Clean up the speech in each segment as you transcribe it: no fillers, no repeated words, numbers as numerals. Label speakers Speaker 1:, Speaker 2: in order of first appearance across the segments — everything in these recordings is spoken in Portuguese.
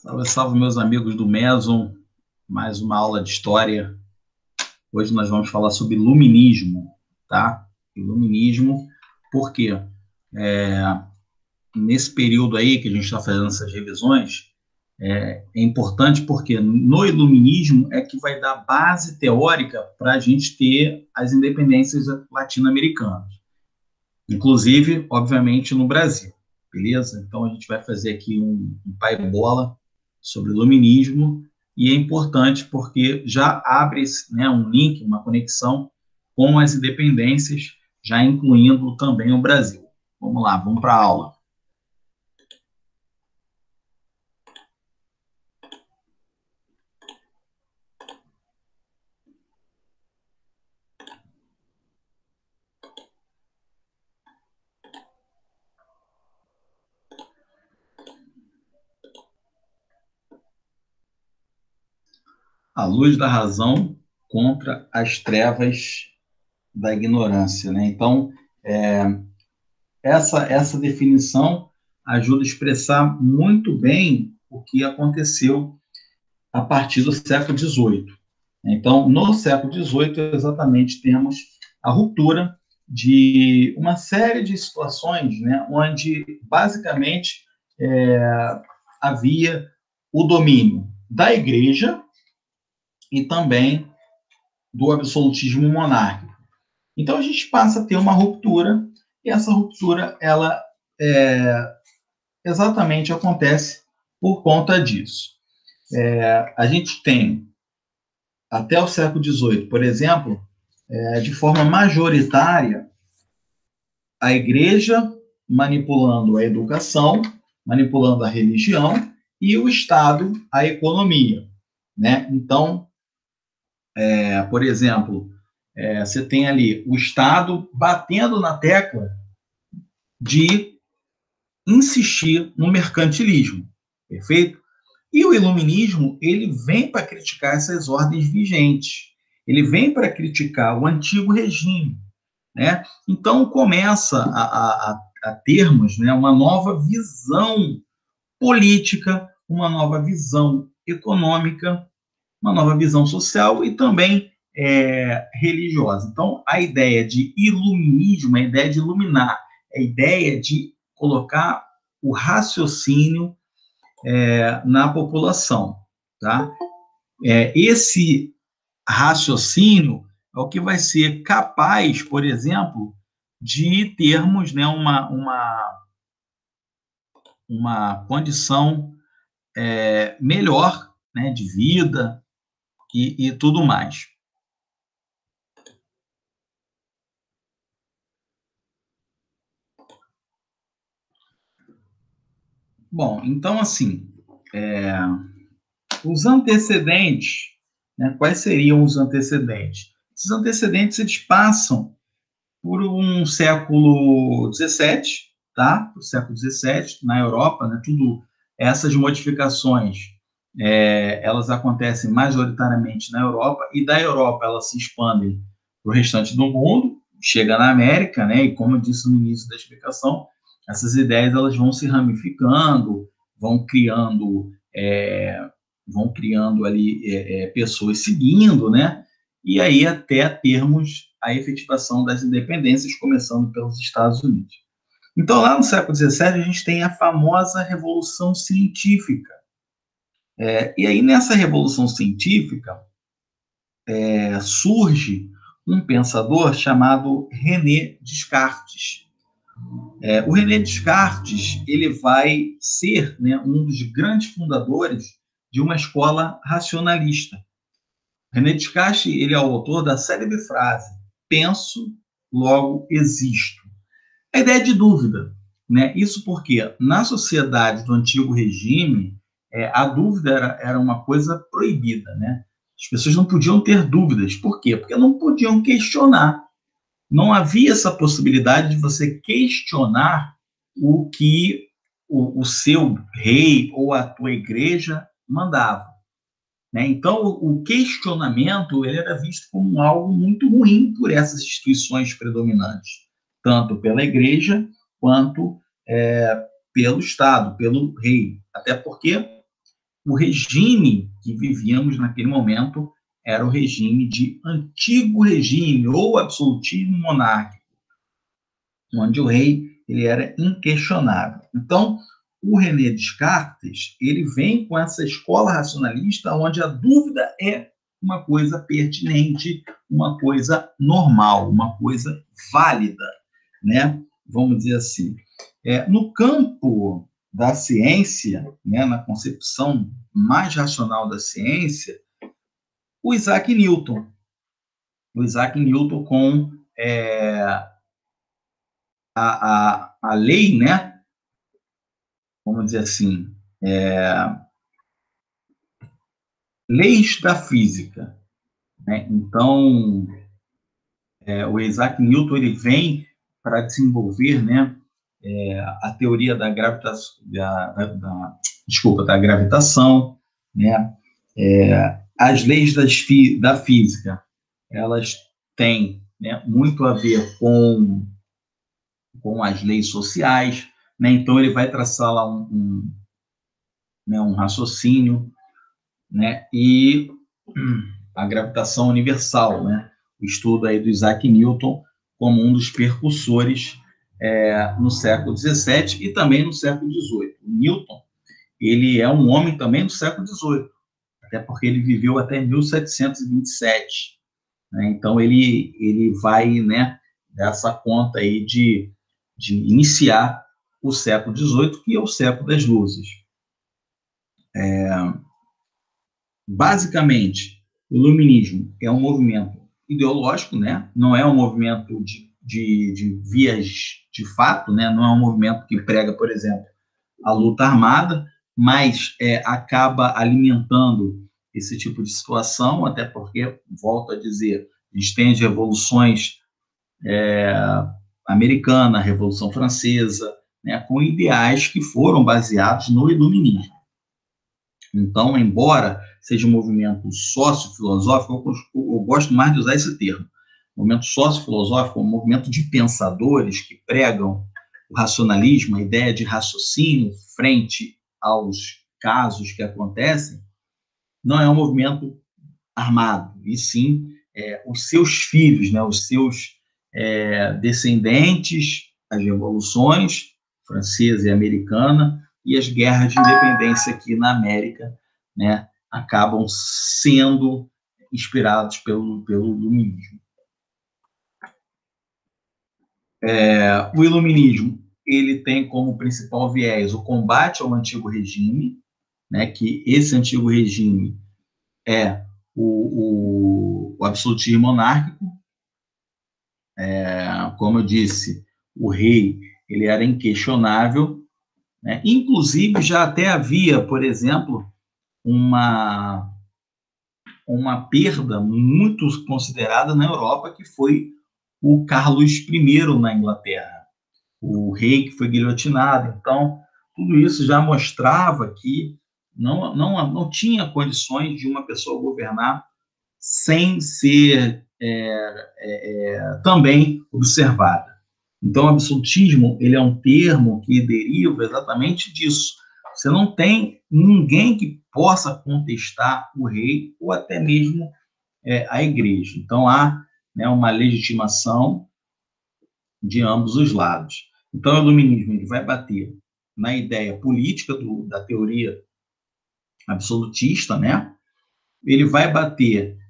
Speaker 1: Salve, salve, meus amigos do Meson. Mais uma aula de história. Hoje nós vamos falar sobre iluminismo, tá? Iluminismo, por quê? É, Nesse período aí que a gente está fazendo essas revisões, é importante porque no iluminismo é que vai dar base teórica para a gente ter as independências latino-americanas. Inclusive, obviamente, no Brasil, beleza? Então, a gente vai fazer aqui um pai-bola sobre iluminismo, e é importante porque já abre, né, um link, uma conexão com as independências, já incluindo também o Brasil. Vamos lá, vamos para a aula. A luz da razão contra as trevas da ignorância, né? Então, é, essa definição ajuda a expressar muito bem o que aconteceu a partir do século XVIII. Então, no século XVIII, exatamente, temos a ruptura de uma série de situações, né, onde, basicamente, havia o domínio da igreja e também do absolutismo monárquico. Então, a gente passa a ter uma ruptura, e essa ruptura, ela exatamente acontece por conta disso. A gente tem, até o século XVIII, por exemplo, de forma majoritária, a igreja manipulando a educação, manipulando a religião, e o Estado a economia, né? Então, por exemplo, você tem ali o Estado batendo na tecla de insistir no mercantilismo, perfeito? E o iluminismo, ele vem para criticar essas ordens vigentes, ele vem para criticar o antigo regime, né? Então começa a termos, né, uma nova visão política, uma nova visão econômica, uma nova visão social e também religiosa. Então a ideia de iluminismo, a ideia de iluminar, a ideia de colocar o raciocínio na população, tá? Esse raciocínio é o que vai ser capaz, por exemplo, de termos, né, uma condição melhor, né, de vida e tudo mais. Bom, então, assim, os antecedentes, né, quais seriam os antecedentes? Esses antecedentes, eles passam por um século XVII, tá? O século XVII, na Europa, né? Tudo essas modificações, elas acontecem majoritariamente na Europa, e da Europa elas se expandem para o restante do mundo, chega na América, né? E como eu disse no início da explicação, essas ideias elas vão se ramificando, vão criando, vão criando ali pessoas seguindo, né? E aí até termos a efetivação das independências, começando pelos Estados Unidos. Então, lá no século XVII, a gente tem a famosa Revolução Científica. E aí, nessa Revolução Científica, surge um pensador chamado René Descartes. O René Descartes ele vai ser, né, um dos grandes fundadores de uma escola racionalista. René Descartes ele é o autor da célebre frase: penso, logo existo. A ideia de dúvida, né? Isso porque na sociedade do antigo regime a dúvida era uma coisa proibida, né? As pessoas não podiam ter dúvidas. Por quê? Porque não podiam questionar. Não havia essa possibilidade de você questionar o que o seu rei ou a tua igreja mandava, né? Então, o questionamento ele era visto como algo muito ruim por essas instituições predominantes, tanto pela igreja quanto pelo Estado, pelo rei. Até porque o regime que vivíamos naquele momento era o regime de antigo regime, ou absolutismo monárquico, onde o rei ele era inquestionável. Então, o René Descartes ele vem com essa escola racionalista onde a dúvida é uma coisa pertinente, uma coisa normal, uma coisa válida, né? Vamos dizer assim. No campo da ciência, né, na concepção mais racional da ciência, o Isaac Newton. O Isaac Newton com a lei, né, vamos dizer assim, leis da física. Né? Então, o Isaac Newton ele vem para desenvolver, né, a teoria da gravitação, da gravitação, né? As leis da física, elas têm, né, muito a ver com as leis sociais, né? Então ele vai traçar lá né, um raciocínio, né? E a gravitação universal, né? O estudo aí do Isaac Newton como um dos percussores no século XVII e também no século XVIII. O Newton, ele é um homem também do século XVIII, até porque ele viveu até 1727. Né? Então, ele vai, né, dessa conta aí de iniciar o século XVIII, que é o século das luzes. Basicamente, o iluminismo é um movimento ideológico, né? Não é um movimento de vias de fato, né? Não é um movimento que prega, por exemplo, a luta armada, mas acaba alimentando esse tipo de situação, até porque, volto a dizer, a gente tem as revoluções americana, a Revolução Francesa, né, com ideais que foram baseados no iluminismo. Então, embora seja um movimento sócio-filosófico, eu gosto mais de usar esse termo. O movimento sócio-filosófico é um movimento de pensadores que pregam o racionalismo, a ideia de raciocínio frente aos casos que acontecem. Não é um movimento armado, e sim os seus filhos, né, os seus descendentes, as revoluções francesa e americana e as guerras de independência aqui na América, né, acabam sendo inspirados pelo iluminismo. O iluminismo ele tem como principal viés o combate ao antigo regime, né, que esse antigo regime é o absolutismo monárquico. Como eu disse, o rei ele era inquestionável, né? Inclusive já até havia, por exemplo, uma perda muito considerada na Europa, que foi o Carlos I na Inglaterra, o rei que foi guilhotinado. Então, tudo isso já mostrava que não tinha condições de uma pessoa governar sem ser também observada. Então, o absolutismo ele é um termo que deriva exatamente disso. Você não tem ninguém que possa contestar o rei ou até mesmo a igreja. Então, há, né, uma legitimação de ambos os lados. Então, o iluminismo ele vai bater na ideia política da teoria absolutista, né? Ele vai bater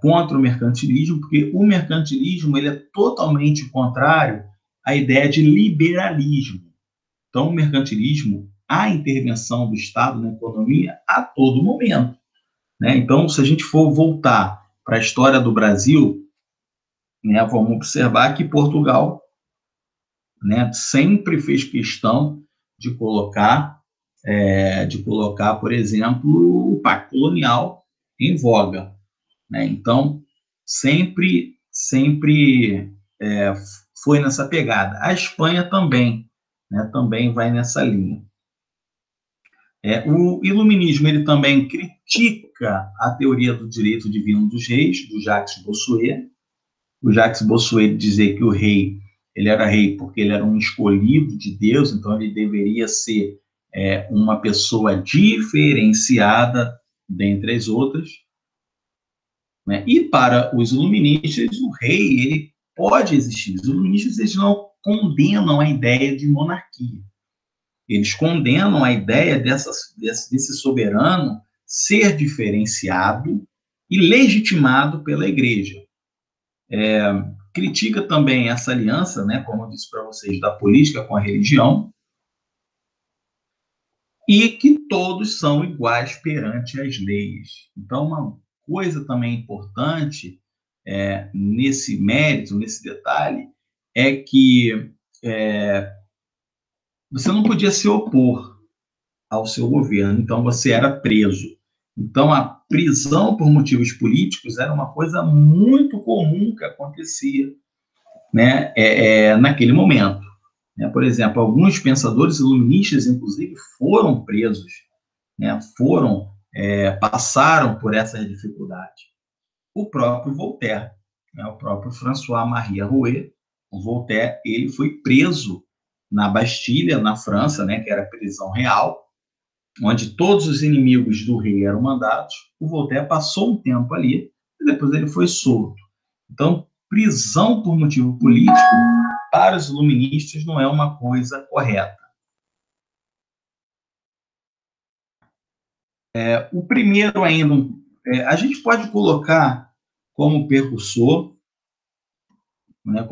Speaker 1: contra o mercantilismo, porque o mercantilismo ele é totalmente contrário à ideia de liberalismo. Então, o mercantilismo, a intervenção do Estado na economia a todo momento. Né? Então, se a gente for voltar para a história do Brasil, né, vamos observar que Portugal, né, sempre fez questão de colocar, por exemplo, o Pacto Colonial em voga. Né? Então, sempre foi nessa pegada. A Espanha também, né, também vai nessa linha. O iluminismo ele também critica a teoria do direito divino dos reis, do Jacques Bossuet. O Jacques Bossuet dizia que o rei ele era rei porque ele era um escolhido de Deus, então ele deveria ser uma pessoa diferenciada dentre as outras, né? E para os iluministas, o rei ele pode existir. Os iluministas eles não condenam a ideia de monarquia. Eles condenam a ideia desse soberano ser diferenciado e legitimado pela Igreja. Critica também essa aliança, né, como eu disse para vocês, da política com a religião, e que todos são iguais perante as leis. Então, uma coisa também importante nesse mérito, nesse detalhe, é que você não podia se opor ao seu governo, então você era preso. Então, a prisão por motivos políticos era uma coisa muito comum que acontecia, né, naquele momento. Né? Por exemplo, alguns pensadores iluministas, inclusive, foram presos, né, passaram por essa dificuldade. O próprio Voltaire, né, o próprio François-Marie Arouet, o Voltaire, ele foi preso na Bastilha, na França, né, que era a prisão real, onde todos os inimigos do rei eram mandados. O Voltaire passou um tempo ali e depois ele foi solto. Então, prisão por motivo político, para os iluministas, não é uma coisa correta. O primeiro ainda, a gente pode colocar como percursor, né,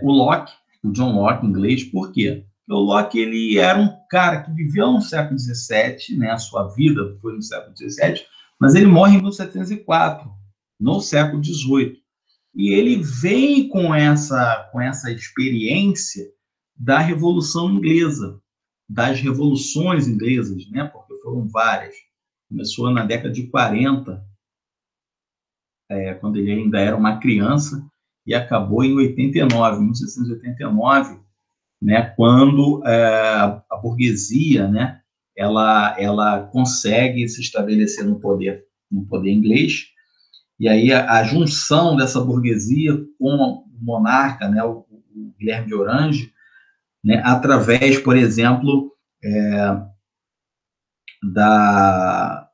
Speaker 1: o Locke, o John Locke, inglês. Por quê? Porque o Locke ele era um cara que viveu no século XVII, né, a sua vida foi no século XVII, mas ele morre em 1704, no século XVIII. E ele vem com essa experiência da Revolução Inglesa, das revoluções inglesas, né, porque foram várias. Começou na década de 40, quando ele ainda era uma criança, e acabou em 89, 1689, né, quando a burguesia, né, ela consegue se estabelecer no poder inglês, e aí a junção dessa burguesia com o monarca, né, o Guilherme de Orange, né, através, por exemplo, da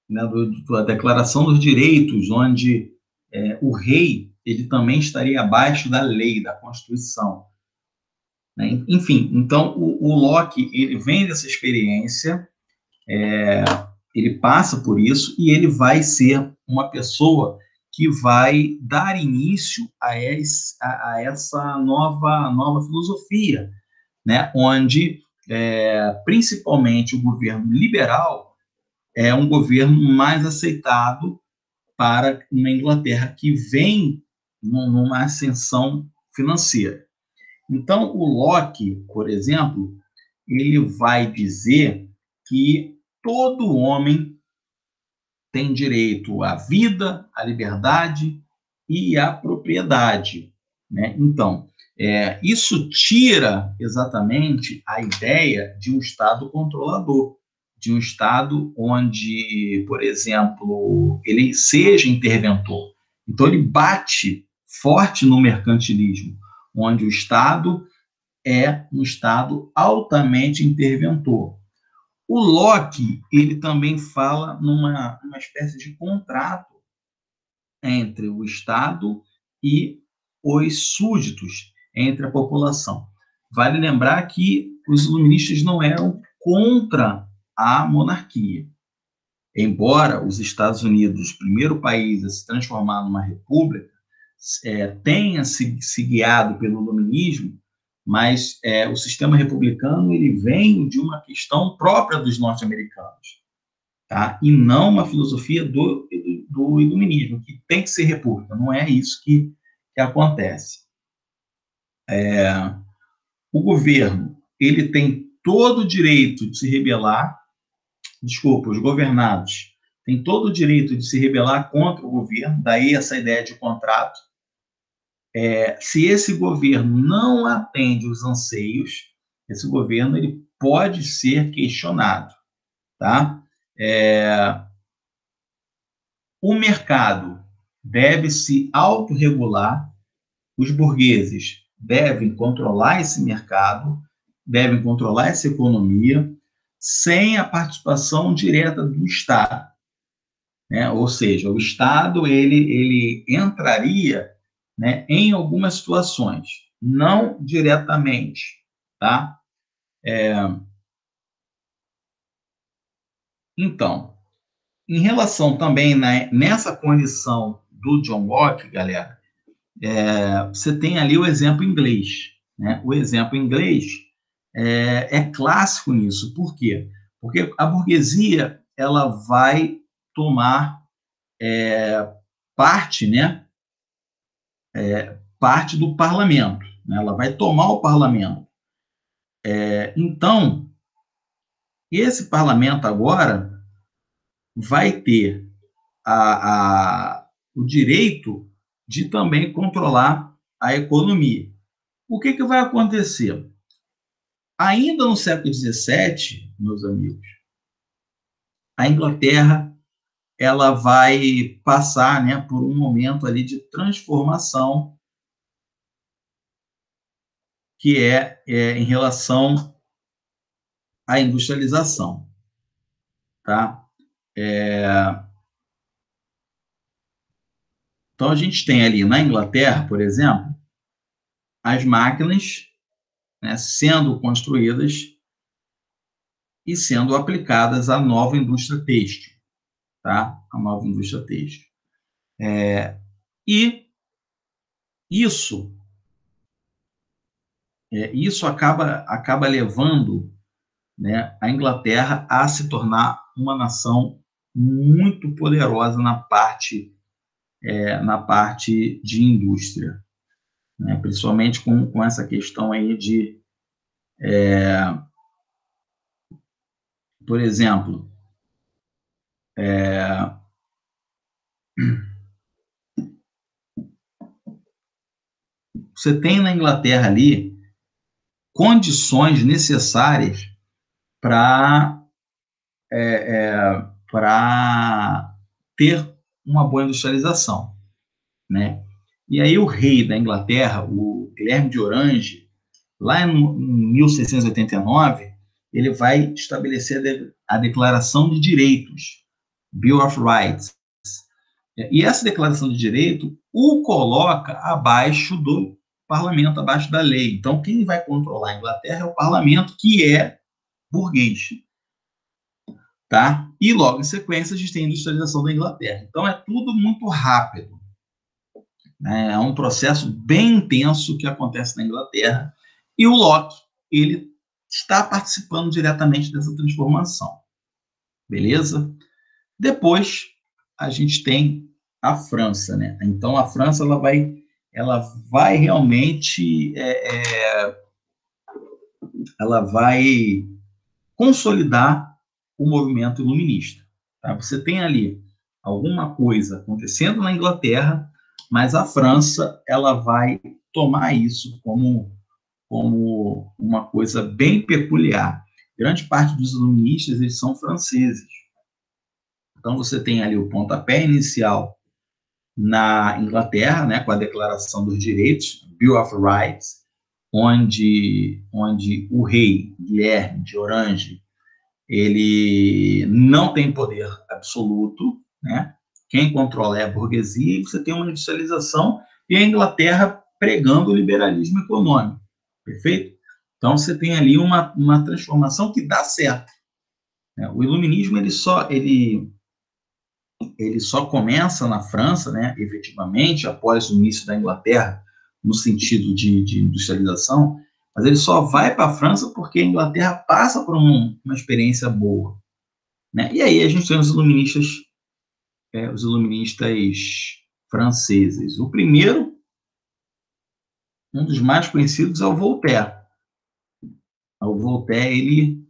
Speaker 1: da Declaração dos Direitos, onde o rei ele também estaria abaixo da lei, da Constituição. Né? Enfim, então o Locke ele vem dessa experiência, ele passa por isso e ele vai ser uma pessoa que vai dar início a essa nova filosofia, né? Onde principalmente o governo liberal é um governo mais aceitado para uma Inglaterra que vem numa ascensão financeira. Então, o Locke, por exemplo, ele vai dizer que todo homem tem direito à vida, à liberdade e à propriedade. Né? Então, isso tira exatamente a ideia de um Estado controlador, de um Estado onde, por exemplo, ele seja interventor. Então, ele bate forte no mercantilismo, onde o Estado é um Estado altamente interventor. O Locke ele também fala numa espécie de contrato entre o Estado e os súditos, entre a população. Vale lembrar que os iluministas não eram contra a monarquia. Embora os Estados Unidos, primeiro país a se transformar numa república, tenha se guiado pelo iluminismo, mas o sistema republicano ele vem de uma questão própria dos norte-americanos, tá? E não uma filosofia do iluminismo, que tem que ser república. Não é isso que acontece. O governo ele tem todo o direito de se rebelar, os governados têm todo o direito de se rebelar contra o governo, daí essa ideia de contrato. Se esse governo não atende os anseios, esse governo ele pode ser questionado, tá? O mercado deve se autorregular, os burgueses devem controlar esse mercado, devem controlar essa economia, sem a participação direta do Estado, né? Ou seja, o Estado ele entraria, né, em algumas situações, não diretamente, tá? Então, em relação também, né, nessa condição do John Locke, galera, você tem ali o exemplo inglês, né? O exemplo inglês é clássico nisso. Por quê? Porque a burguesia ela vai tomar parte, né? Parte do parlamento, né? Ela vai tomar o parlamento. Então, esse parlamento agora vai ter o direito de também controlar a economia. O que vai acontecer? Ainda no século XVII, meus amigos, a Inglaterra ela vai passar, né, por um momento ali de transformação que em relação à industrialização, tá? Então a gente tem ali na Inglaterra, por exemplo, as máquinas, né, sendo construídas e sendo aplicadas à nova indústria têxtil, tá? A nova indústria têxtil. E isso isso acaba levando, né, a Inglaterra a se tornar uma nação muito poderosa na parte de indústria, né, principalmente com essa questão aí de, por exemplo, você tem na Inglaterra ali condições necessárias para para ter uma boa industrialização, né? E aí o rei da Inglaterra, o Guilherme de Orange, lá em 1689, ele vai estabelecer a Declaração de Direitos, Bill of Rights. E essa declaração de direito o coloca abaixo do parlamento, abaixo da lei. Então, quem vai controlar a Inglaterra é o parlamento, que é burguês. Tá? E logo em sequência a gente tem a industrialização da Inglaterra. Então, é tudo muito rápido. Né? É um processo bem intenso que acontece na Inglaterra. E o Locke, ele está participando diretamente dessa transformação. Beleza? Depois, a gente tem a França, né? Então, a França ela vai realmente ela vai consolidar o movimento iluminista. Tá? Você tem ali alguma coisa acontecendo na Inglaterra, mas a França ela vai tomar isso como uma coisa bem peculiar. Grande parte dos iluministas eles são franceses. Então você tem ali o pontapé inicial na Inglaterra, né, com a Declaração dos Direitos, Bill of Rights, onde o rei Guilherme de Orange ele não tem poder absoluto, né? Quem controla é a burguesia, e você tem uma industrialização e a Inglaterra pregando o liberalismo econômico, perfeito? Então você tem ali uma transformação que dá certo. Né? O iluminismo ele só começa na França, né, efetivamente, após o início da Inglaterra, no sentido de industrialização, mas ele só vai para a França porque a Inglaterra passa por uma experiência boa. Né? E aí a gente tem os iluministas franceses. O primeiro, um dos mais conhecidos, é o Voltaire. O Voltaire, ele,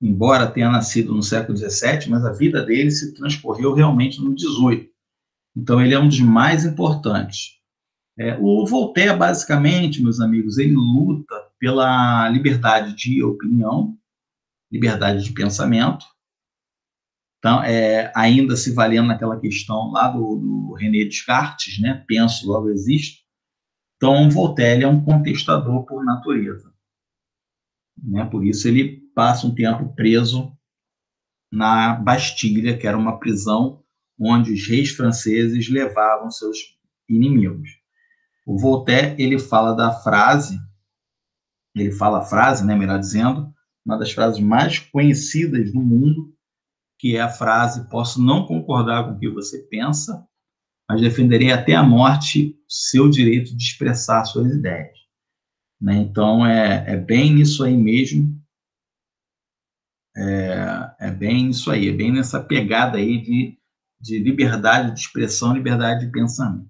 Speaker 1: embora tenha nascido no século XVII, mas a vida dele se transcorreu realmente no XVIII. Então, ele é um dos mais importantes. O Voltaire, basicamente, meus amigos, ele luta pela liberdade de opinião, liberdade de pensamento. Então, ainda se valendo naquela questão lá do René Descartes, né? Penso, logo existo. Então, Voltaire é um contestador por natureza, né? Por isso ele passa um tempo preso na Bastilha, que era uma prisão onde os reis franceses levavam seus inimigos. O Voltaire, ele fala a frase, né, melhor dizendo, uma das frases mais conhecidas do mundo, que é a frase: posso não concordar com o que você pensa, mas defenderei até a morte seu direito de expressar suas ideias. Né? Então, é bem isso aí mesmo, é bem isso aí, é bem nessa pegada aí de liberdade de expressão, liberdade de pensamento.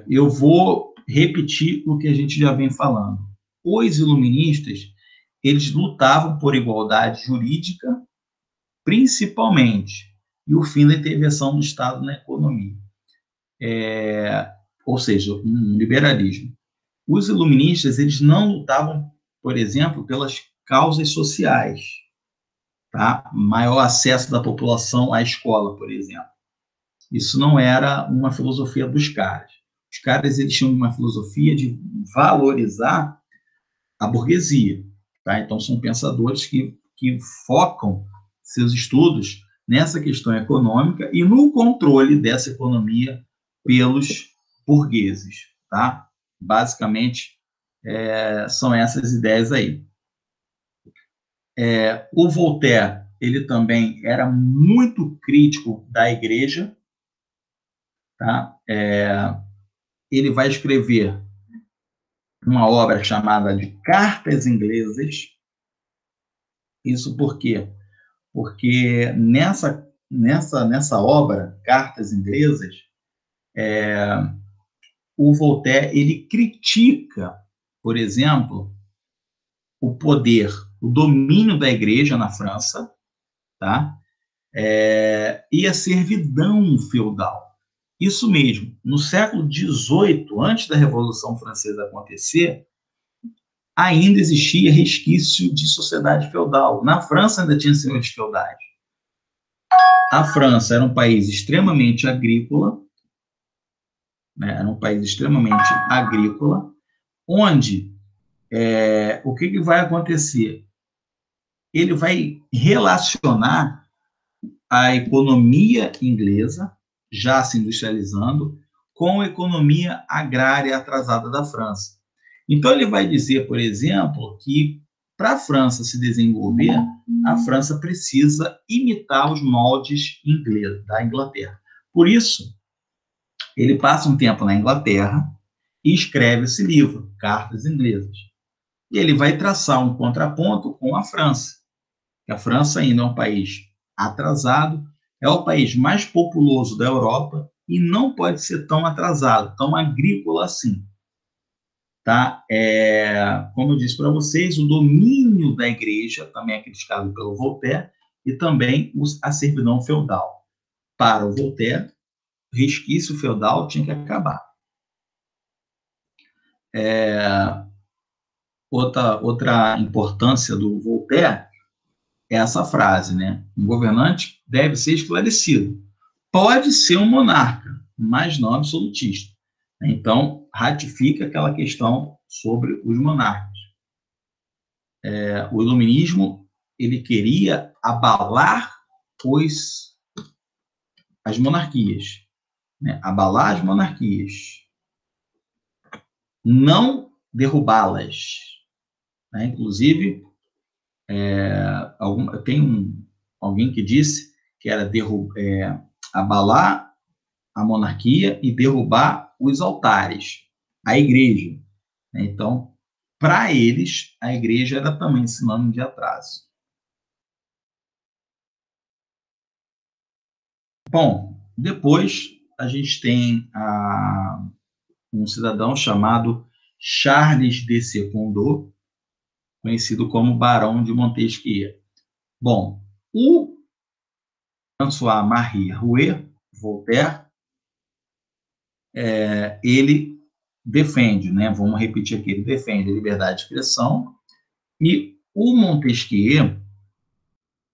Speaker 1: Eu vou repetir o que a gente já vem falando. Os iluministas, eles lutavam por igualdade jurídica, principalmente, e o fim da intervenção do Estado na economia. Ou seja, um liberalismo. Os iluministas, eles não lutavam, por exemplo, pelas causas sociais, tá? Maior acesso da população à escola, por exemplo. Isso não era uma filosofia dos caras. Os caras, eles tinham uma filosofia de valorizar a burguesia, tá? Então, são pensadores que focam seus estudos nessa questão econômica e no controle dessa economia pelos burgueses, tá? Basicamente, são essas ideias aí. O Voltaire, ele também era muito crítico da igreja, tá? Ele vai escrever uma obra chamada de Cartas Inglesas. Isso por quê? Porque nessa obra, Cartas Inglesas, o Voltaire, ele critica, por exemplo, o poder, o domínio da igreja na França, tá? E a servidão feudal. Isso mesmo, no século XVIII, antes da Revolução Francesa acontecer, ainda existia resquício de sociedade feudal. Na França ainda tinha senhores feudais. A França era um país extremamente agrícola, né? Era um país extremamente agrícola, onde o que vai acontecer? Ele vai relacionar a economia inglesa, já se industrializando, com a economia agrária atrasada da França. Então, ele vai dizer, por exemplo, que para a França se desenvolver, a França precisa imitar os moldes ingleses, da Inglaterra. Por isso, ele passa um tempo na Inglaterra e escreve esse livro, Cartas Inglesas. E ele vai traçar um contraponto com a França, que a França ainda é um país atrasado, é o país mais populoso da Europa e não pode ser tão atrasado, tão agrícola assim. Tá? Como eu disse para vocês, o domínio da igreja também é criticado pelo Voltaire e também a servidão feudal. Para o Voltaire, o resquício feudal tinha que acabar. Outra importância do Voltaire é essa frase, né? Um governante deve ser esclarecido. Pode ser um monarca, mas não absolutista. Então, ratifica aquela questão sobre os monarcas. O iluminismo, ele queria abalar as monarquias, né? Abalar as monarquias, não derrubá-las, né? Inclusive, tem alguém que disse que era abalar a monarquia e derrubar os altares, a igreja. Então, para eles, a igreja era também sinônimo de atraso. Bom, depois a gente tem um cidadão chamado Charles de Secondat, conhecido como Barão de Montesquieu. Bom, o François-Marie Arouet, Voltaire, ele defende, né? Vamos repetir aqui, ele defende a liberdade de expressão, e o Montesquieu,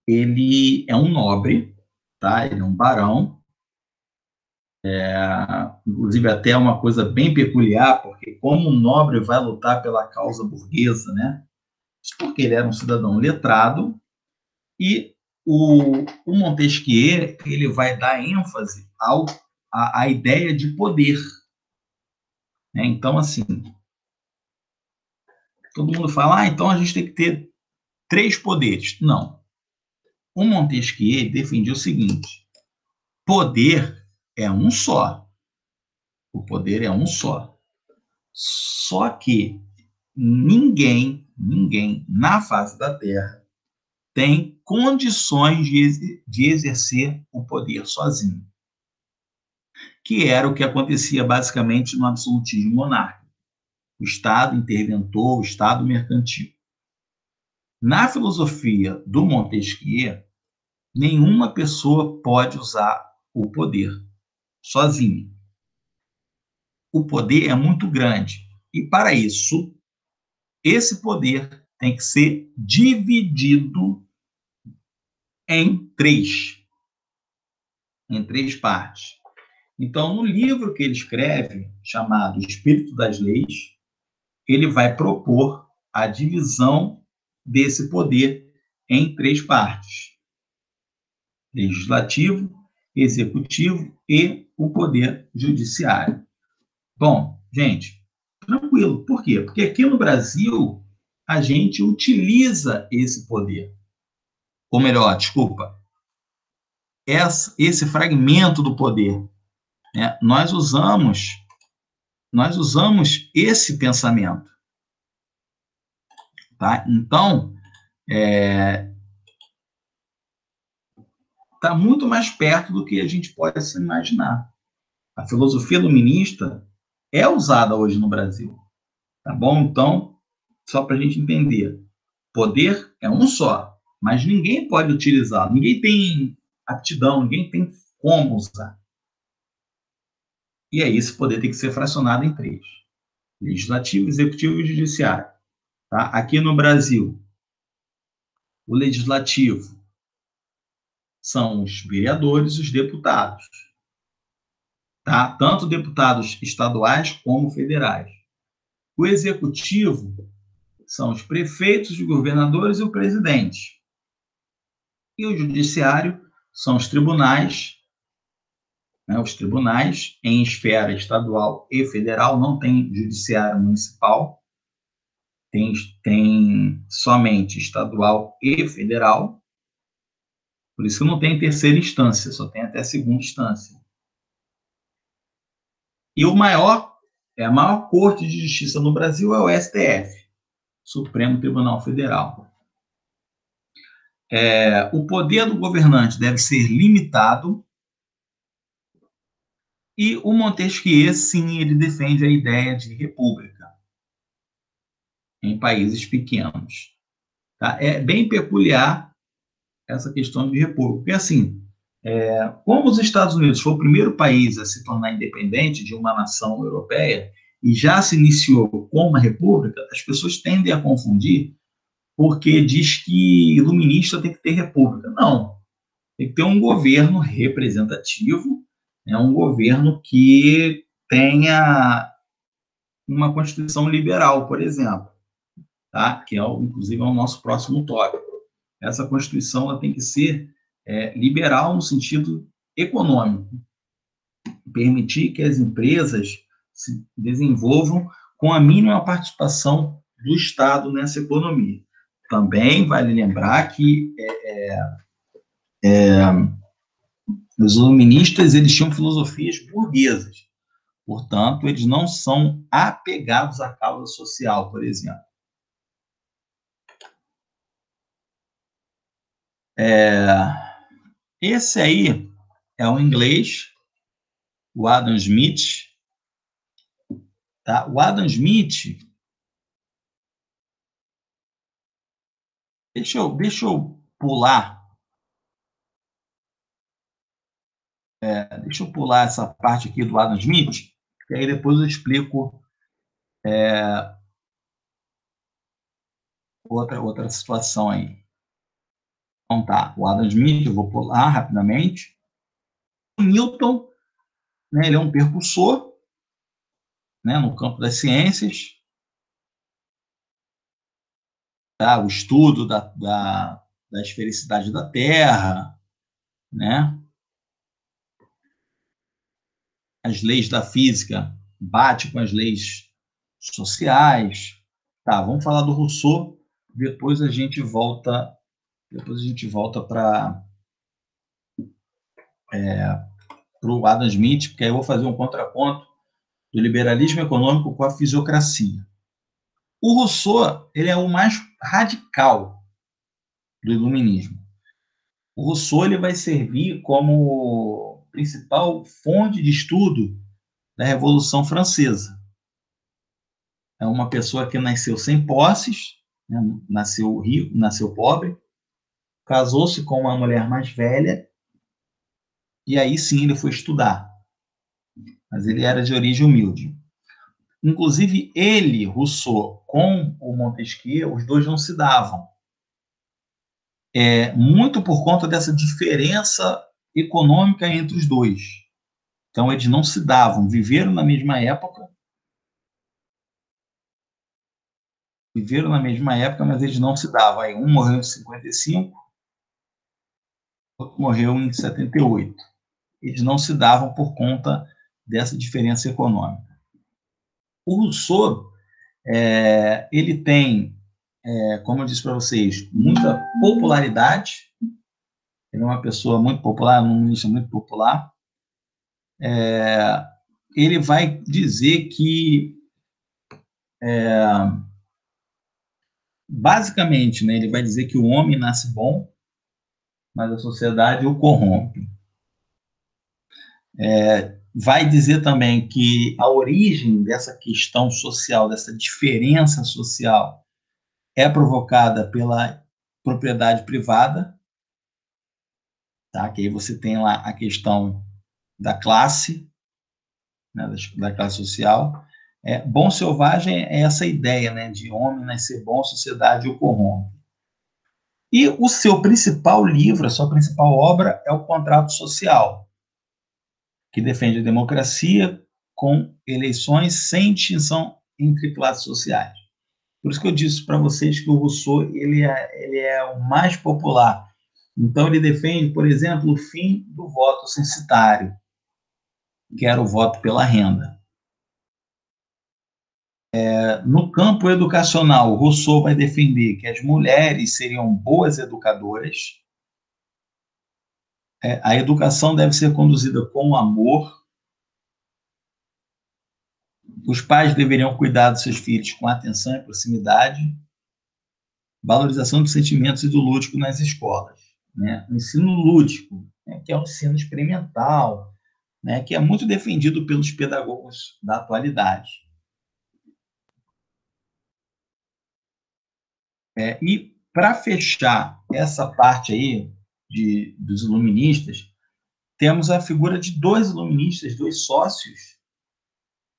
Speaker 1: ele é um nobre, tá? Ele é um barão, inclusive até uma coisa bem peculiar, porque como um nobre vai lutar pela causa burguesa, né? Isso porque ele era um cidadão letrado, e o Montesquieu ele vai dar ênfase à ideia de poder, né? Então, assim, todo mundo fala, então a gente tem que ter 3 poderes. Não. O Montesquieu defendia o seguinte: poder é um só. O poder é um só. Só que ninguém na face da Terra tem condições de exercer o poder sozinho, que era o que acontecia basicamente no absolutismo monárquico, o Estado interventor, o Estado mercantil. Na filosofia do Montesquieu, nenhuma pessoa pode usar o poder sozinha. O poder é muito grande e, para isso, esse poder tem que ser dividido em três partes. Então, no livro que ele escreve, chamado Espírito das Leis, ele vai propor a divisão desse poder em 3 partes: legislativo, executivo e o poder judiciário. Bom, gente, tranquilo. Por quê? Porque aqui no Brasil a gente utiliza esse poder. Ou melhor, desculpa, esse fragmento do poder, né? Nós usamos esse pensamento, tá? Então, está muito mais perto do que a gente pode se imaginar. A filosofia iluminista é usada hoje no Brasil, tá bom? Então, só para a gente entender, poder é um só, mas ninguém pode utilizá-lo, ninguém tem aptidão, ninguém tem como usar. E aí esse poder tem que ser fracionado em 3: legislativo, executivo e judiciário. Tá? Aqui no Brasil, o legislativo são os vereadores e os deputados. Tá? Tanto deputados estaduais como federais. O executivo são os prefeitos, os governadores e o presidente. E o judiciário são os tribunais, né? Os tribunais em esfera estadual e federal, não tem judiciário municipal, tem somente estadual e federal. Por isso que não tem terceira instância, só tem até segunda instância. E a maior corte de justiça no Brasil é o STF, Supremo Tribunal Federal. O poder do governante deve ser limitado, e o Montesquieu, sim, ele defende a ideia de república em países pequenos. Tá? É bem peculiar essa questão de república, porque assim, como os Estados Unidos foi o primeiro país a se tornar independente de uma nação europeia e já se iniciou com uma república, as pessoas tendem a confundir, porque diz que iluminista tem que ter república. Não, tem que ter um governo representativo, né, um governo que tenha uma Constituição liberal, por exemplo, tá? Que inclusive é o nosso próximo tópico. Essa Constituição ela tem que ser liberal no sentido econômico, permitir que as empresas se desenvolvam com a mínima participação do Estado nessa economia. Também vale lembrar que os iluministas eles tinham filosofias burguesas, portanto, eles não são apegados à causa social, por exemplo. Esse aí é o inglês, o Adam Smith. Tá? O Adam Smith, deixa eu pular, essa parte aqui do Adam Smith, e aí depois eu explico outra situação aí. Então tá, o Adam Smith, eu vou pular rapidamente. O Newton né? Ele é um percussor, né, no campo das ciências, tá? O estudo da esfericidade da Terra, né? As leis da física bate com as leis sociais. Tá, vamos falar do Rousseau, depois a gente volta para o Adam Smith, porque aí eu vou fazer um contraponto do liberalismo econômico com a fisiocracia. O Rousseau, ele é o mais radical do iluminismo. O Rousseau ele vai servir como principal fonte de estudo da Revolução Francesa. É uma pessoa que nasceu sem posses, né? Nasceu rico, nasceu pobre, casou-se com uma mulher mais velha, e aí sim ele foi estudar. Mas ele era de origem humilde. Inclusive, ele, Rousseau, com o Montesquieu, os dois não se davam. Muito por conta dessa diferença econômica entre os dois. Então, eles não se davam, viveram na mesma época, mas eles não se davam. Aí, um morreu em 55, o outro morreu em 78. Eles não se davam por conta dessa diferença econômica. O Rousseau, ele tem, como eu disse para vocês, muita popularidade. Ele é uma pessoa muito popular, um ministro muito popular. Ele vai dizer que, basicamente, né, ele vai dizer que o homem nasce bom, mas a sociedade o corrompe. Vai dizer também que a origem dessa questão social, dessa diferença social, é provocada pela propriedade privada, tá? Que aí você tem lá a questão da classe, né, da classe social. Bom selvagem é essa ideia, né, de homem nascer bom, sociedade o corrompe. E o seu principal livro, a sua principal obra é o Contrato Social, que defende a democracia com eleições sem distinção entre classes sociais. Por isso que eu disse para vocês que o Rousseau ele é o mais popular. Então, ele defende, por exemplo, o fim do voto censitário, que era o voto pela renda. No campo educacional, Rousseau vai defender que as mulheres seriam boas educadoras, a educação deve ser conduzida com amor, os pais deveriam cuidar dos seus filhos com atenção e proximidade, valorização dos sentimentos e do lúdico nas escolas, né? O ensino lúdico, né, que é um ensino experimental, né, que é muito defendido pelos pedagogos da atualidade. E para fechar essa parte aí dos iluministas, temos a figura de dois iluministas, dois sócios,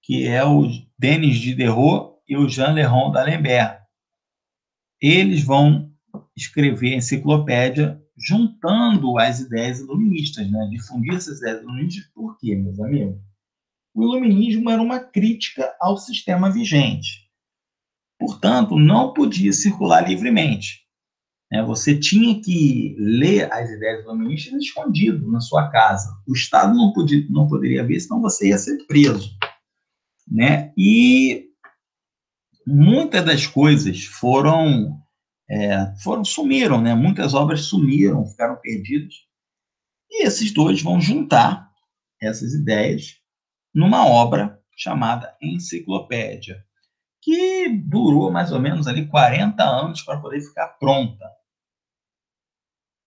Speaker 1: que é o Denis Diderot e o Jean Léon d'Alembert. Eles vão escrever a enciclopédia juntando as ideias iluministas, né? Difundir essas ideias iluministas. Por quê, meus amigos? O iluminismo era uma crítica ao sistema vigente. Portanto, não podia circular livremente. Você tinha que ler as ideias iluministas escondido na sua casa. O Estado não poderia ver, senão você ia ser preso. Né? E muitas das coisas sumiram, né? Muitas obras sumiram, ficaram perdidas. E esses dois vão juntar essas ideias numa obra chamada Enciclopédia, que durou mais ou menos ali 40 anos para poder ficar pronta.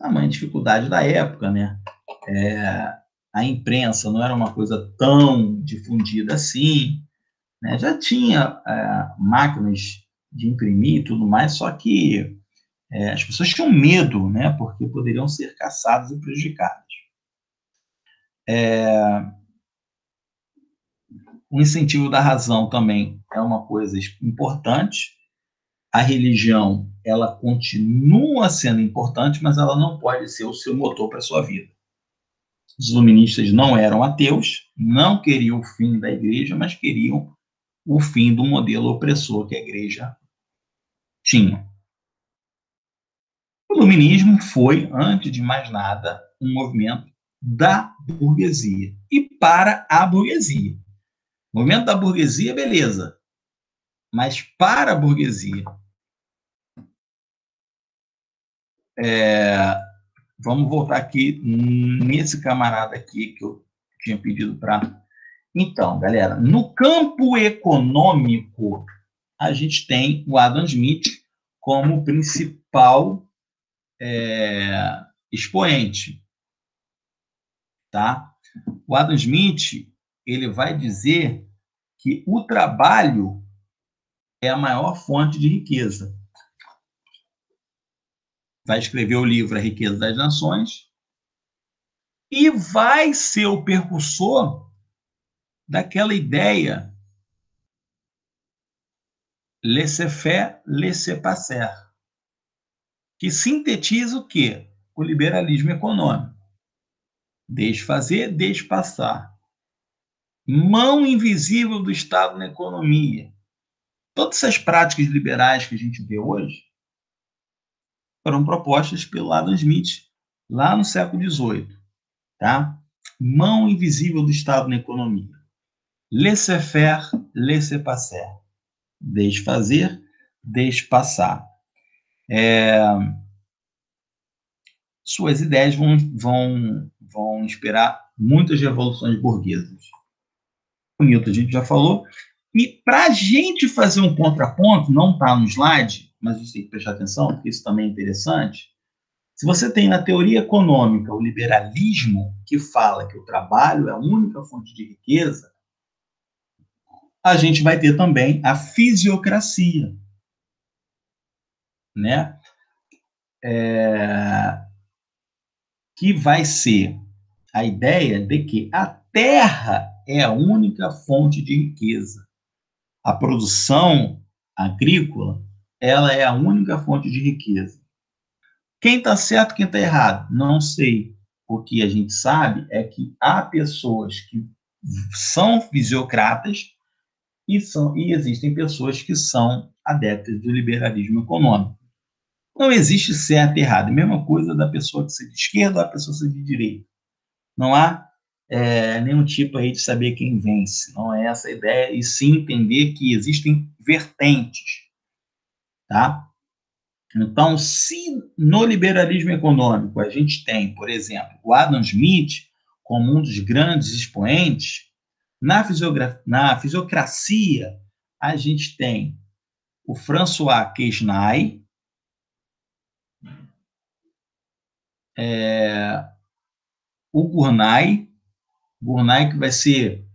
Speaker 1: A maior dificuldade da época, né? A imprensa não era uma coisa tão difundida assim, né? Já tinha máquinas de imprimir e tudo mais, só que as pessoas tinham medo, né? Porque poderiam ser caçadas e prejudicadas. O incentivo da razão também é uma coisa importante. A religião, ela continua sendo importante, mas ela não pode ser o seu motor para a sua vida. Os iluministas não eram ateus, não queriam o fim da igreja, mas queriam o fim do modelo opressor que a igreja tinha. O iluminismo foi, antes de mais nada, um movimento da burguesia e para a burguesia. O movimento da burguesia, beleza, mas para a burguesia. Vamos voltar aqui nesse camarada aqui que eu tinha pedido para... Então, galera, no campo econômico, a gente tem o Adam Smith como principal expoente, tá? O Adam Smith, ele vai dizer que o trabalho é a maior fonte de riqueza. Vai escrever o livro A Riqueza das Nações e vai ser o percussor daquela ideia laissez-faire, laissez-passer, que sintetiza o quê? O liberalismo econômico. Deixe fazer, deixe passar. Mão invisível do Estado na economia. Todas essas práticas liberais que a gente vê hoje foram propostas pelo Adam Smith lá no século XVIII. Tá? Mão invisível do Estado na economia. Laissez-faire, laissez-passer. Deixe fazer, deixe passar. Suas ideias vão inspirar muitas revoluções burguesas. O Newton a gente já falou. E para a gente fazer um contraponto, não está no slide, mas a gente tem que prestar atenção, porque isso também é interessante. Se você tem na teoria econômica o liberalismo, que fala que o trabalho é a única fonte de riqueza, a gente vai ter também a fisiocracia, né? Que vai ser a ideia de que a terra é a única fonte de riqueza. A produção agrícola, ela é a única fonte de riqueza. Quem está certo, quem está errado? Não sei. O que a gente sabe é que há pessoas que são fisiocratas e existem pessoas que são adeptas do liberalismo econômico. Não existe certo e errado. A mesma coisa da pessoa que ser de esquerda ou da pessoa que ser de direita. Não há nenhum tipo aí de saber quem vence. Não é essa a ideia, e sim entender que existem vertentes. Tá? Então, se no liberalismo econômico a gente tem, por exemplo, o Adam Smith como um dos grandes expoentes, na fisiocracia a gente tem o François Quesnay, o Gournay que vai ser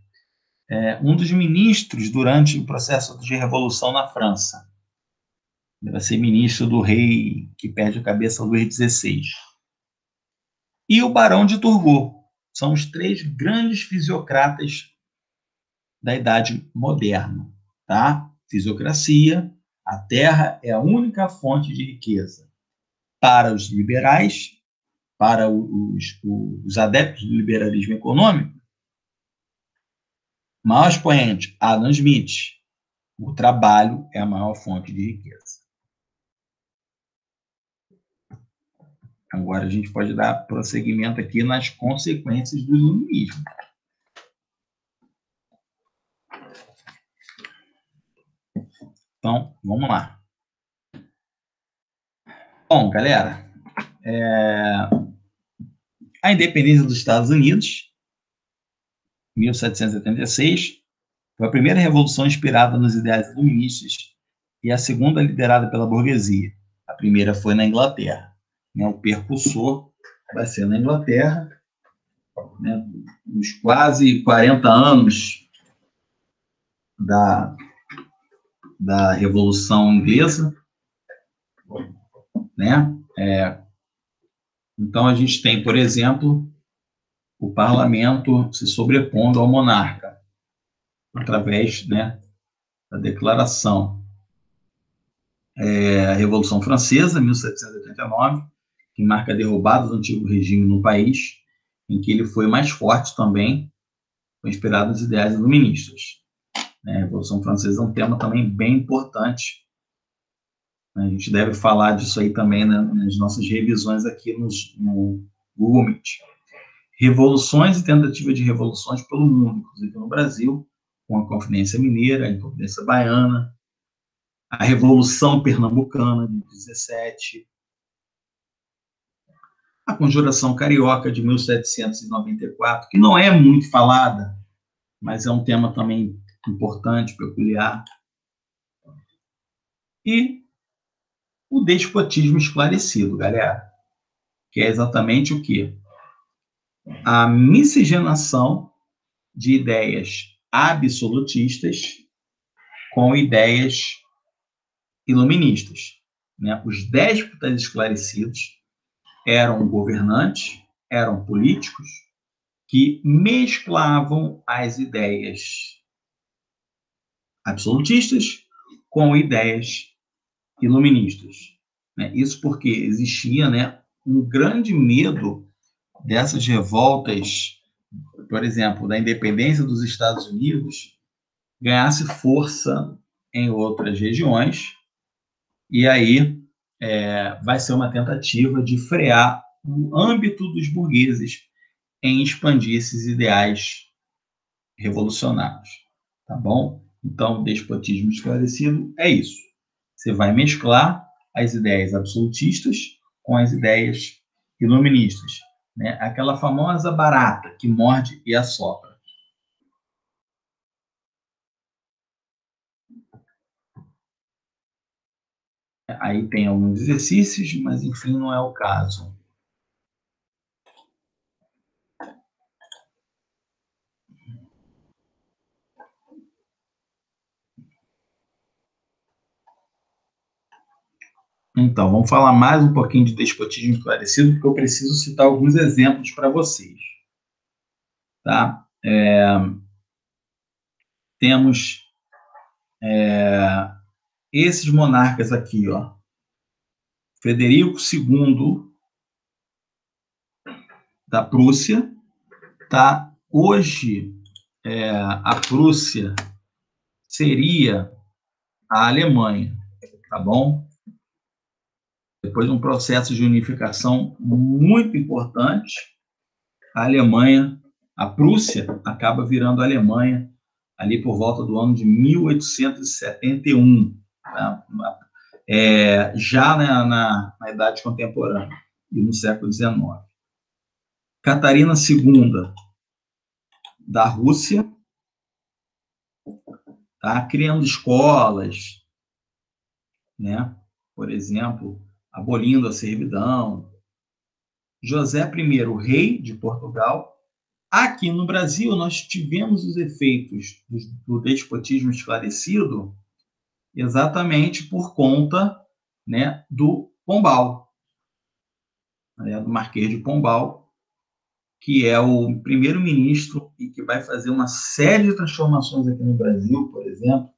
Speaker 1: um dos ministros durante o processo de revolução na França. Ele vai ser ministro do rei que perde a cabeça, Luís XVI. E o Barão de Turgot. São os três grandes fisiocratas da Idade Moderna. Tá? Fisiocracia, a terra é a única fonte de riqueza. Para os liberais, para os adeptos do liberalismo econômico, maior expoente, Adam Smith, o trabalho é a maior fonte de riqueza. Agora a gente pode dar prosseguimento aqui nas consequências do iluminismo. Então, vamos lá. Bom, galera, a independência dos Estados Unidos, 1776, foi a primeira revolução inspirada nos ideais iluministas e a segunda liderada pela burguesia. A primeira foi na Inglaterra. O percussor vai ser na Inglaterra, nos quase 40 anos da Revolução Inglesa, né? Então, a gente tem, por exemplo, o parlamento se sobrepondo ao monarca, através, né, da declaração. A Revolução Francesa, 1789, que marca a derrubada do antigo regime no país, em que ele foi mais forte também, foi inspirado nos ideais iluministas. A Revolução Francesa é um tema também bem importante. A gente deve falar disso aí também, né, nas nossas revisões aqui no Google Meet. Revoluções e tentativas de revoluções pelo mundo, inclusive no Brasil, com a Conferência Mineira, a Inconfidência Baiana, a Revolução Pernambucana de 17, a Conjuração Carioca de 1794, que não é muito falada, mas é um tema também importante, peculiar, e o despotismo esclarecido, galera, que é exatamente o quê? A miscigenação de ideias absolutistas com ideias iluministas. Né? Os déspotas esclarecidos eram governantes, eram políticos que mesclavam as ideias absolutistas com ideias iluministas. Né? Isso porque existia, né, um grande medo dessas revoltas, por exemplo, da independência dos Estados Unidos, ganhasse força em outras regiões, e aí vai ser uma tentativa de frear o âmbito dos burgueses em expandir esses ideais revolucionários, tá bom? Então, despotismo esclarecido é isso. Você vai mesclar as ideias absolutistas com as ideias iluministas, né? Aquela famosa barata que morde e assopra. Aí tem alguns exercícios, mas enfim, não é o caso. Então, vamos falar mais um pouquinho de despotismo esclarecido, porque eu preciso citar alguns exemplos para vocês. Tá? Temos esses monarcas aqui, ó. Frederico II da Prússia, tá? Hoje, a Prússia seria a Alemanha, tá bom? Depois de um processo de unificação muito importante, a Alemanha, a Prússia acaba virando a Alemanha ali por volta do ano de 1871, tá? Já na Idade Contemporânea e no século XIX. Catarina II da Rússia, tá? Criando escolas, né? Por exemplo, abolindo a servidão. José I, rei de Portugal. Aqui no Brasil, nós tivemos os efeitos do despotismo esclarecido exatamente por conta, né, do Pombal, né, do Marquês de Pombal, que é o primeiro-ministro e que vai fazer uma série de transformações aqui no Brasil, por exemplo,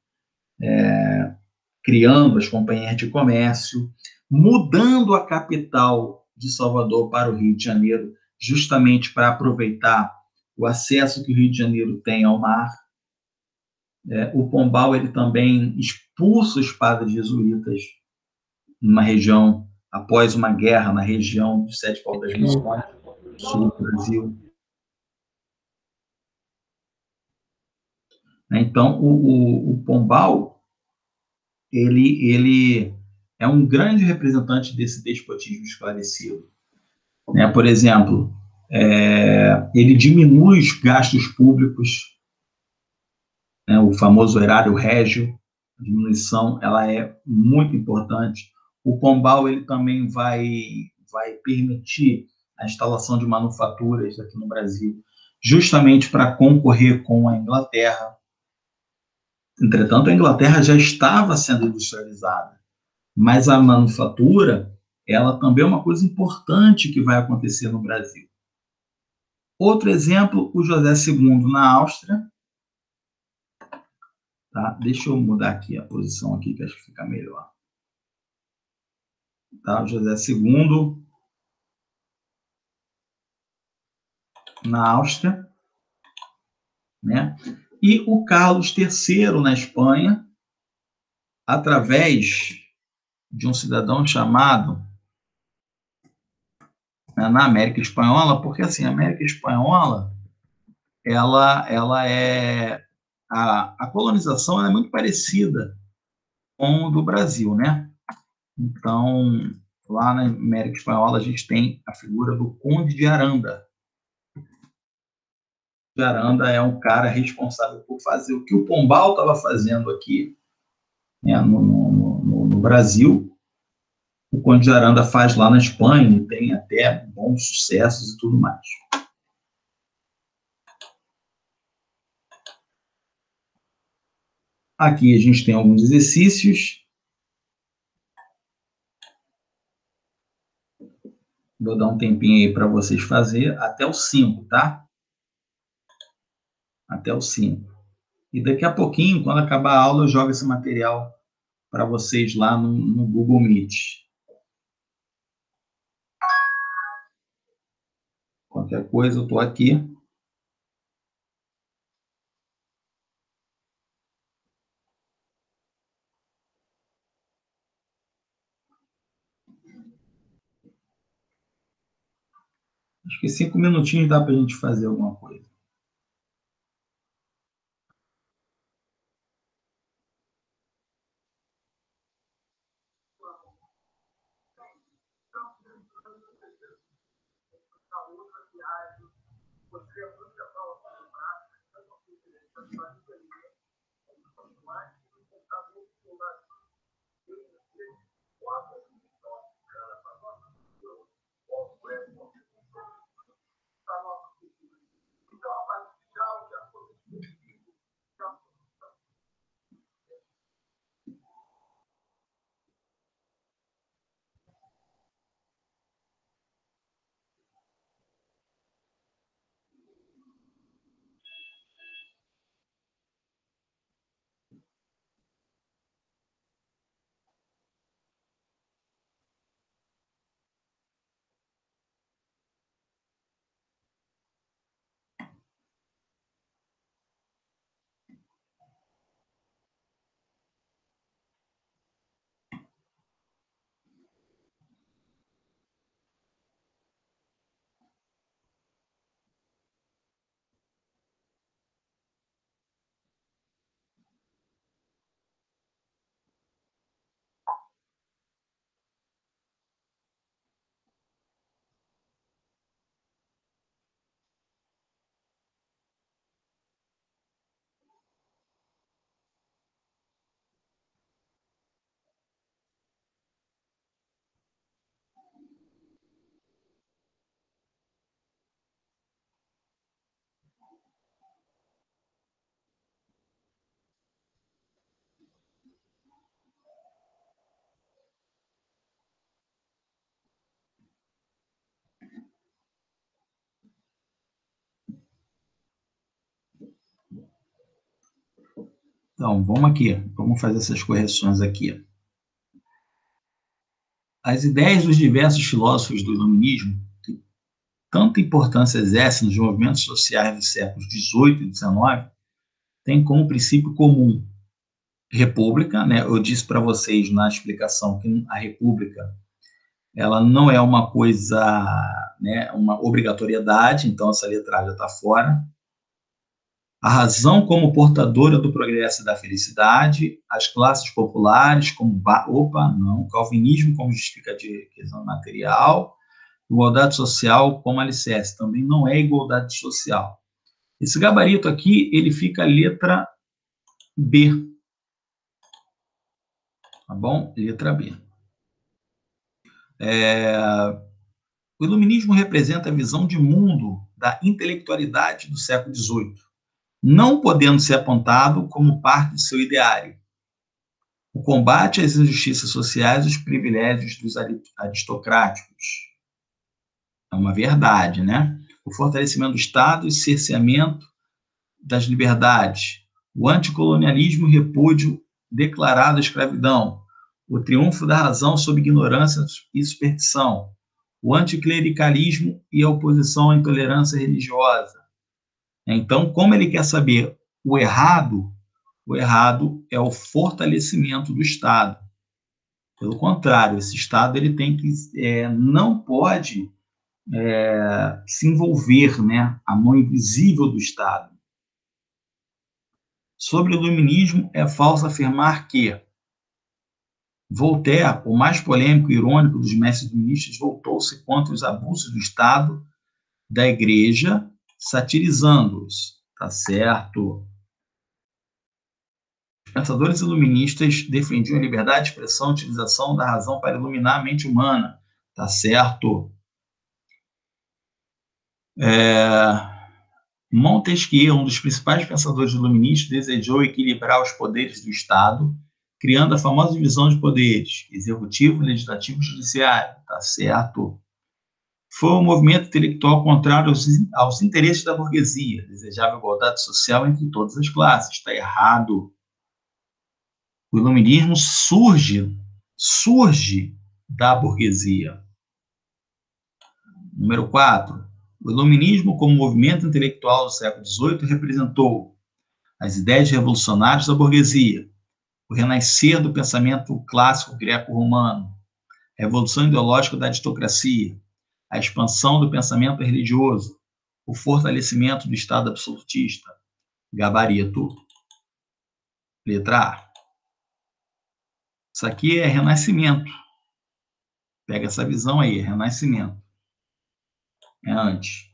Speaker 1: criando as companhias de comércio, mudando a capital de Salvador para o Rio de Janeiro, justamente para aproveitar o acesso que o Rio de Janeiro tem ao mar. O Pombal ele também expulsa os padres jesuítas numa região, após uma guerra na região dos Sete Paulos das Missões, sul do Brasil. Então, o Pombal ele é um grande representante desse despotismo esclarecido. Né? Por exemplo, ele diminui os gastos públicos, né? O famoso erário régio, a diminuição ela é muito importante. O Pombal ele também vai permitir a instalação de manufaturas aqui no Brasil, justamente para concorrer com a Inglaterra. Entretanto, a Inglaterra já estava sendo industrializada, mas a manufatura ela também é uma coisa importante que vai acontecer no Brasil. Outro exemplo, o José II na Áustria. Tá? Deixa eu mudar aqui a posição aqui, que acho que fica melhor. Tá? O José II na Áustria, né? E o Carlos III na Espanha, através de um cidadão chamado, na América Espanhola, porque assim, a América Espanhola, ela é a colonização é muito parecida com o do Brasil, né? Então, lá na América Espanhola, a gente tem a figura do Conde de Aranda. De Aranda é um cara responsável por fazer o que o Pombal estava fazendo aqui, né, no Brasil. O Conde de Aranda faz lá na Espanha e tem até bons sucessos e tudo mais. Aqui a gente tem alguns exercícios. Vou dar um tempinho aí para vocês fazer até o 5, tá? Até o 5. E daqui a pouquinho, quando acabar a aula, eu jogo esse material para vocês lá no Google Meet. Qualquer coisa, eu estou aqui. Acho que 5 minutinhos dá para a gente fazer alguma coisa. Então, vamos aqui. Vamos fazer essas correções aqui. As ideias dos diversos filósofos do iluminismo, que tanta importância exercem nos movimentos sociais dos séculos XVIII e XIX, têm como princípio comum república, né? Eu disse para vocês na explicação que a república ela não é uma coisa, né, uma obrigatoriedade, então essa letra já está fora. A razão como portadora do progresso e da felicidade, as classes populares como o calvinismo como justificativa material, igualdade social como alicerce, também não é igualdade social. Esse gabarito aqui, ele fica a letra B, tá bom? Letra B. O iluminismo representa a visão de mundo da intelectualidade do século XVIII, não podendo ser apontado como parte de seu ideário. O combate às injustiças sociais e os privilégios dos aristocráticos. É uma verdade, né? O fortalecimento do Estado e cerceamento das liberdades. O anticolonialismo e repúdio declarado à escravidão. O triunfo da razão sobre ignorância e superstição. o anticlericalismo e a oposição à intolerância religiosa. Então, como ele quer saber o errado é o fortalecimento do Estado. Pelo contrário, esse Estado ele tem que não pode se envolver, né, a mão invisível do Estado. Sobre o iluminismo, é falso afirmar que Voltaire, o mais polêmico e irônico dos mestres iluministas, voltou-se contra os abusos do Estado, da Igreja, satirizando-os. Tá certo? Os pensadores iluministas defendiam a liberdade de expressão e utilização da razão para iluminar a mente humana. Tá certo? Montesquieu, um dos principais pensadores iluministas, desejou equilibrar os poderes do Estado, criando a famosa divisão de poderes, executivo, legislativo e judiciário. Tá certo? Foi um movimento intelectual contrário aos interesses da burguesia, desejava igualdade social entre todas as classes. Está errado. O iluminismo surge da burguesia. Número 4. O iluminismo, como movimento intelectual do século XVIII, representou as ideias revolucionárias da burguesia, o renascer do pensamento clássico greco-romano, a revolução ideológica da aristocracia, a expansão do pensamento religioso, o fortalecimento do Estado absolutista. Gabarito. Letra A. Isso aqui é renascimento. Pega essa visão aí, renascimento. É antes.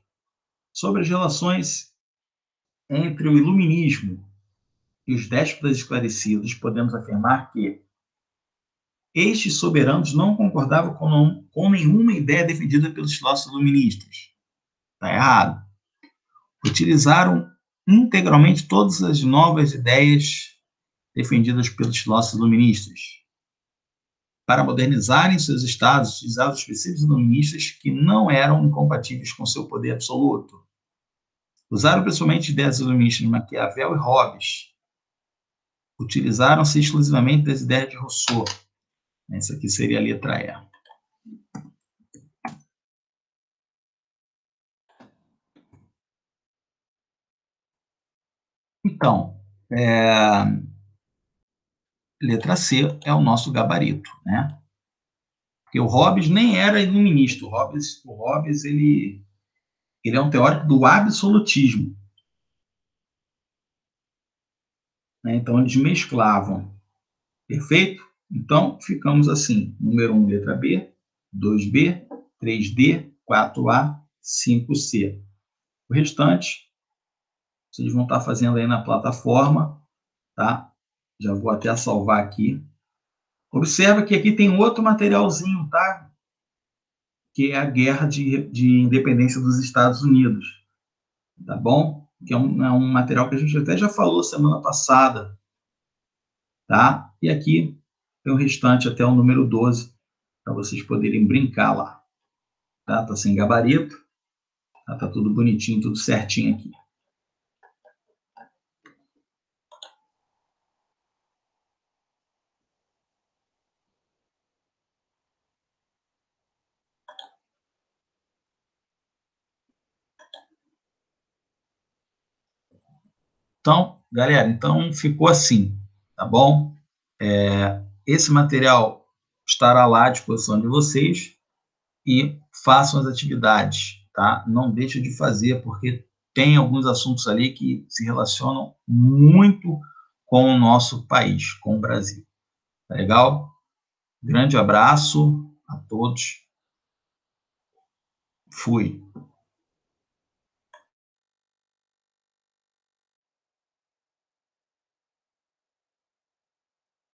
Speaker 1: Sobre as relações entre o iluminismo e os déspotas esclarecidos, podemos afirmar que estes soberanos não concordavam com nenhuma ideia defendida pelos filósofos iluministas. Está errado. Utilizaram integralmente todas as novas ideias defendidas pelos filósofos iluministas. Para modernizarem seus estados, utilizavam os princípios iluministas que não eram incompatíveis com seu poder absoluto. Usaram principalmente ideias iluministas de Maquiavel e Hobbes. Utilizaram-se exclusivamente das ideias de Rousseau. Essa aqui seria a letra E. Então, letra C é o nosso gabarito, né? Porque o Hobbes nem era iluminista. O Hobbes ele é um teórico do absolutismo. Né? Então, eles mesclavam. Perfeito? Então, ficamos assim. Número 1, letra B. 2B. 3D. 4A. 5C. O restante, vocês vão estar fazendo aí na plataforma. Tá? Já vou até salvar aqui. Observa que aqui tem outro materialzinho, tá? Que é a Guerra de Independência dos Estados Unidos. Tá bom? Que é um material que a gente até já falou semana passada. Tá? E aqui tem o restante até o número 12, para vocês poderem brincar lá. Tá sem gabarito. Tá tudo bonitinho, tudo certinho aqui. Então, galera, ficou assim, tá bom? Esse material estará lá à disposição de vocês e façam as atividades, tá? Não deixe de fazer, porque tem alguns assuntos ali que se relacionam muito com o nosso país, com o Brasil. Tá legal? Grande abraço a todos. Fui.